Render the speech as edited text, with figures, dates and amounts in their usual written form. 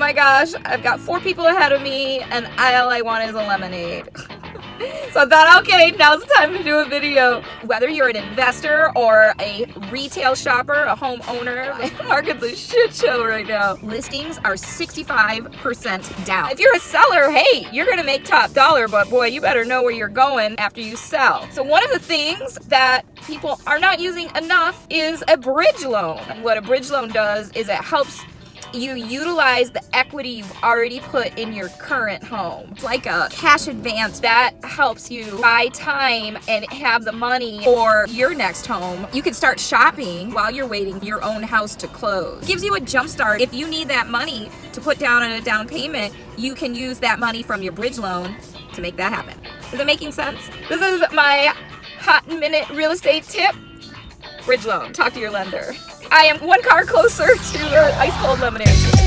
my gosh, I've got 4 people ahead of me and all I want is a lemonade. So I thought, okay, now's the time to do a video. Whether you're an investor or a retail shopper, a homeowner, the market's a shit show right now. Listings are 65% down. If you're a seller, hey, you're gonna make top dollar, but boy, you better know where you're going after you sell. So one of the things that people are not using enough is a bridge loan. What a bridge loan does is it helps you utilize the equity you've already put in your current home. It's like a cash advance that helps you buy time and have the money for your next home. You can start shopping while you're waiting for your own house to close. It gives you a jump start. If you need that money to put down on a down payment, you can use that money from your bridge loan to make that happen. Is it making sense? This is my hot minute real estate tip. Bridge loan. Talk to your lender. I am one car closer to ice cold lemonade.